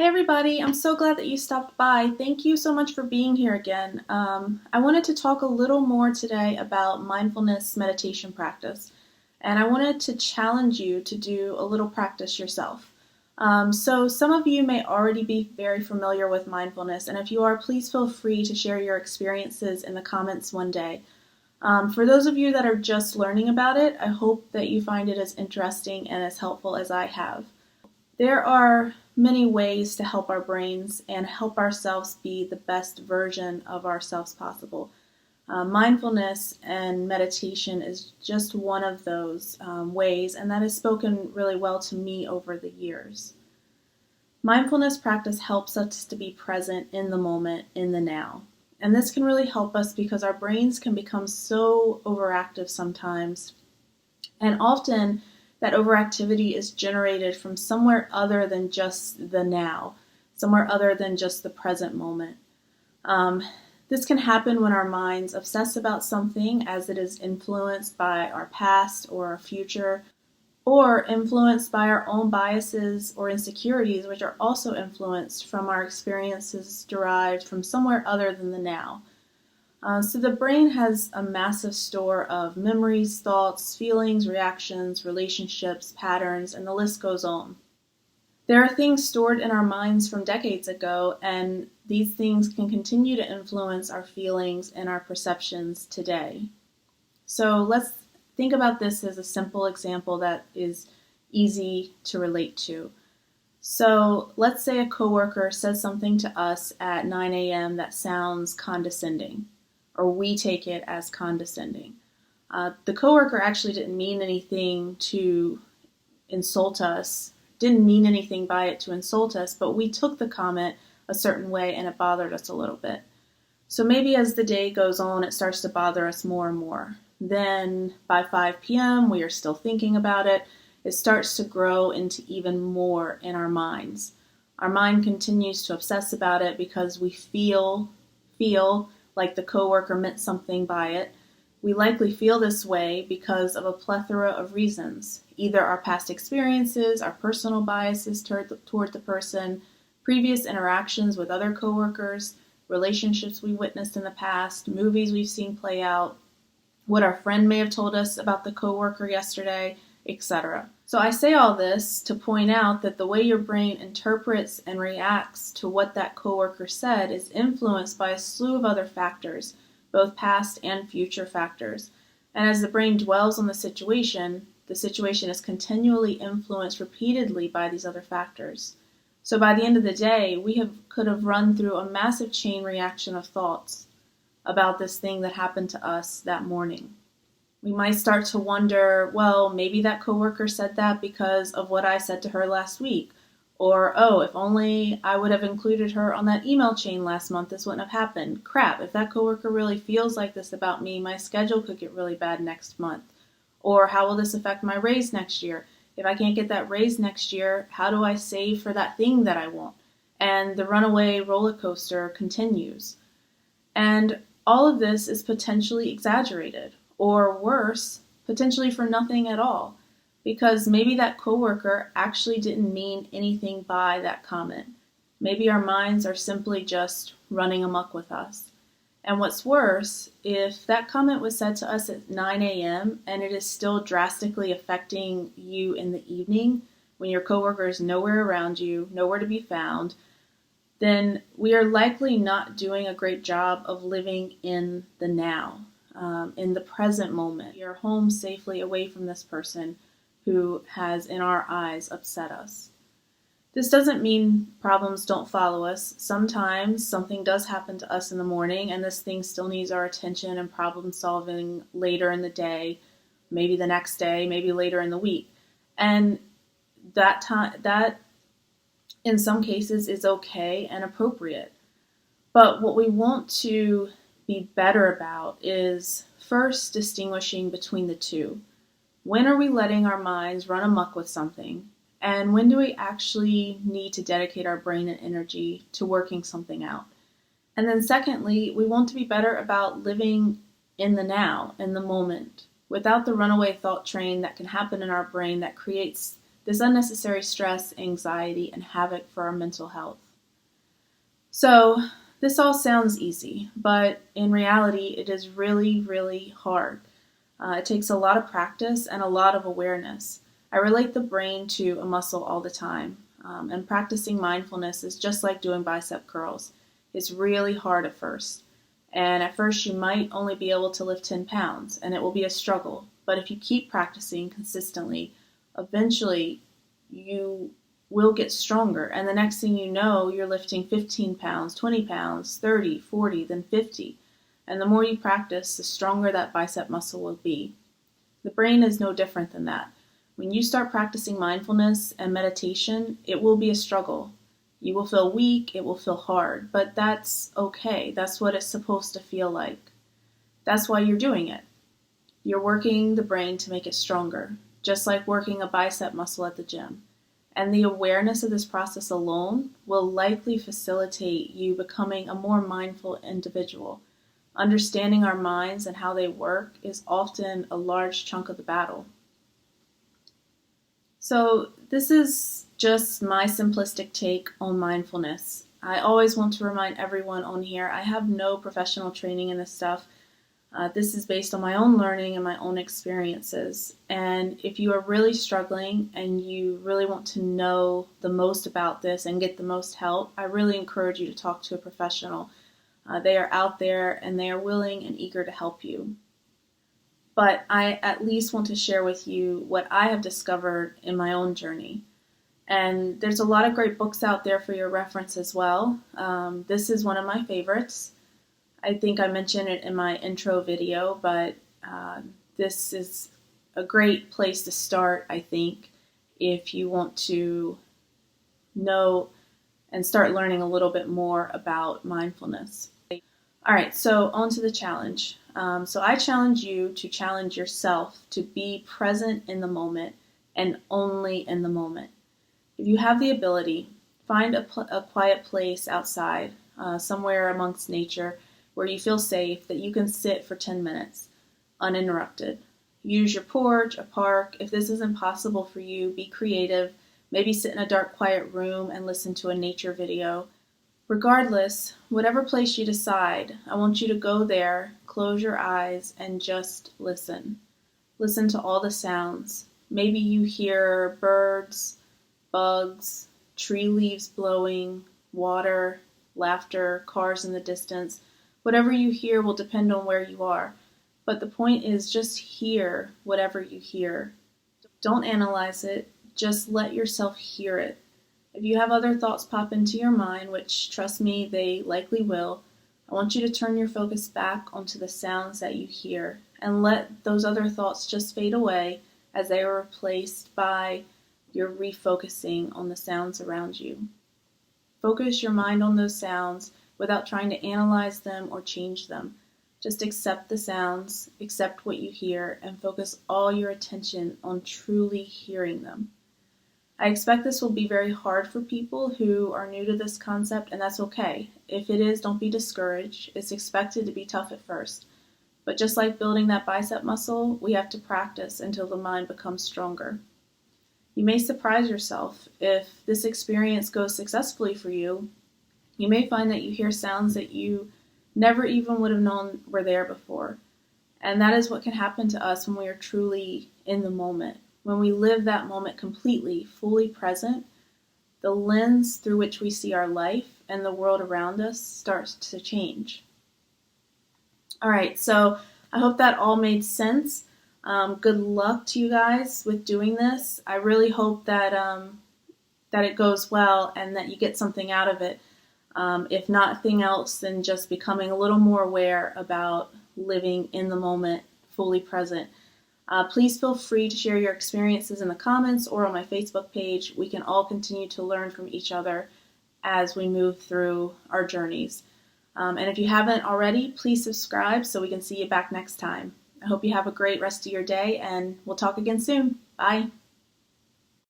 Hey everybody, I'm so glad that you stopped by. Thank you so much for being here again. I wanted to talk a little more today about mindfulness meditation practice, and I wanted to challenge you to do a little practice yourself. So, some of you may already be very familiar with mindfulness, and if you are, please feel free to share your experiences in the comments one day. For those of you that are just learning about it, I hope that you find it as interesting and as helpful as I have. There are many ways to help our brains and help ourselves be the best version of ourselves possible. Mindfulness and meditation is just one of those ways, and that has spoken really well to me over the years. Mindfulness practice helps us to be present in the moment, in the now. And this can really help us because our brains can become so overactive sometimes, and often that overactivity is generated from somewhere other than just the now, somewhere other than just the present moment. Um, this can happen when our minds obsess about something as it is influenced by our past or our future, or influenced by our own biases or insecurities, which are also influenced from our experiences derived from somewhere other than the now. So the brain has a massive store of memories, thoughts, feelings, reactions, relationships, patterns, and the list goes on. There are things stored in our minds from decades ago, and these things can continue to influence our feelings and our perceptions today. So let's think about this as a simple example that is easy to relate to. So let's say a coworker says something to us at 9 a.m. that sounds condescending, or we take it as condescending. The coworker actually didn't mean anything to insult us, didn't mean anything by it to insult us, but we took the comment a certain way and it bothered us a little bit. So maybe as the day goes on, it starts to bother us more and more. Then by 5 p.m., we are still thinking about it. It starts to grow into even more in our minds. Our mind continues to obsess about it because we feel like the coworker meant something by it. We likely feel this way because of a plethora of reasons, either our past experiences, our personal biases toward the person, previous interactions with other coworkers, relationships we witnessed in the past, movies we've seen play out, what our friend may have told us about the coworker yesterday, etc. So I say all this to point out that the way your brain interprets and reacts to what that coworker said is influenced by a slew of other factors, both past and future factors. And as the brain dwells on the situation is continually influenced repeatedly by these other factors. So by the end of the day, could have run through a massive chain reaction of thoughts about this thing that happened to us that morning. We might start to wonder, well, maybe that coworker said that because of what I said to her last week. Or, oh, if only I would have included her on that email chain last month, this wouldn't have happened. Crap, if that coworker really feels like this about me, my schedule could get really bad next month. Or how will this affect my raise next year? If I can't get that raise next year, how do I save for that thing that I want? And the runaway roller coaster continues. And all of this is potentially exaggerated, or worse, potentially for nothing at all, because maybe that coworker actually didn't mean anything by that comment. Maybe our minds are simply just running amok with us. And what's worse, if that comment was said to us at 9 a.m. and it is still drastically affecting you in the evening, when your coworker is nowhere around you, nowhere to be found, then we are likely not doing a great job of living in the now, in the present moment. We are home safely away from this person who has, in our eyes, upset us. This doesn't mean problems don't follow us. Sometimes something does happen to us in the morning, and this thing still needs our attention and problem solving later in the day, maybe the next day, maybe later in the week. And that in some cases is okay and appropriate. But what we want to be better about is first distinguishing between the two. When are we letting our minds run amok with something? And when do we actually need to dedicate our brain and energy to working something out? And then secondly, we want to be better about living in the now, in the moment, without the runaway thought train that can happen in our brain that creates this unnecessary stress, anxiety, and havoc for our mental health. So, this all sounds easy, but in reality, it is really, really hard. It takes a lot of practice and a lot of awareness. I relate the brain to a muscle all the time, and practicing mindfulness is just like doing bicep curls. It's really hard at first. And at first, you might only be able to lift 10 pounds, and it will be a struggle. But if you keep practicing consistently, eventually you will get stronger. And the next thing you know, you're lifting 15 pounds, 20 pounds, 30, 40, then 50. And the more you practice, the stronger that bicep muscle will be. The brain is no different than that. When you start practicing mindfulness and meditation, it will be a struggle. You will feel weak, it will feel hard, but that's okay. That's what it's supposed to feel like. That's why you're doing it. You're working the brain to make it stronger, just like working a bicep muscle at the gym. And the awareness of this process alone will likely facilitate you becoming a more mindful individual. Understanding our minds and how they work is often a large chunk of the battle. So this is just my simplistic take on mindfulness. I always want to remind everyone on here, I have no professional training in this stuff. This is based on my own learning and my own experiences. And if you are really struggling and you really want to know the most about this and get the most help, I really encourage you to talk to a professional. They are out there and they are willing and eager to help you. But I at least want to share with you what I have discovered in my own journey. And there's a lot of great books out there for your reference as well. This is one of my favorites. I think I mentioned it in my intro video, but this is a great place to start, I think, if you want to know and start learning a little bit more about mindfulness. All right, so on to the challenge. So I challenge you to challenge yourself to be present in the moment and only in the moment. If you have the ability, find a quiet place outside, somewhere amongst nature, where you feel safe, that you can sit for 10 minutes, uninterrupted. Use your porch, a park. If this isn't possible for you, be creative. Maybe sit in a dark, quiet room and listen to a nature video. Regardless, whatever place you decide, I want you to go there, close your eyes, and just listen. Listen to all the sounds. Maybe you hear birds, bugs, tree leaves blowing, water, laughter, cars in the distance. Whatever you hear will depend on where you are. But the point is, just hear whatever you hear. Don't analyze it. Just let yourself hear it. If you have other thoughts pop into your mind, which, trust me, they likely will, I want you to turn your focus back onto the sounds that you hear and let those other thoughts just fade away as they are replaced by your refocusing on the sounds around you. Focus your mind on those sounds without trying to analyze them or change them. Just accept the sounds, accept what you hear, and focus all your attention on truly hearing them. I expect this will be very hard for people who are new to this concept, and that's okay. If it is, don't be discouraged. It's expected to be tough at first. But just like building that bicep muscle, we have to practice until the mind becomes stronger. You may surprise yourself. If this experience goes successfully for you, you may find that you hear sounds that you never even would have known were there before. And that is what can happen to us when we are truly in the moment. When we live that moment completely, fully present, the lens through which we see our life and the world around us starts to change. All right, so I hope that all made sense. Good luck to you guys with doing this. I really hope that it goes well and that you get something out of it. If nothing else, then just becoming a little more aware about living in the moment, fully present. Please feel free to share your experiences in the comments or on my Facebook page. We can all continue to learn from each other as we move through our journeys. And if you haven't already, please subscribe so we can see you back next time. I hope you have a great rest of your day, and we'll talk again soon. Bye.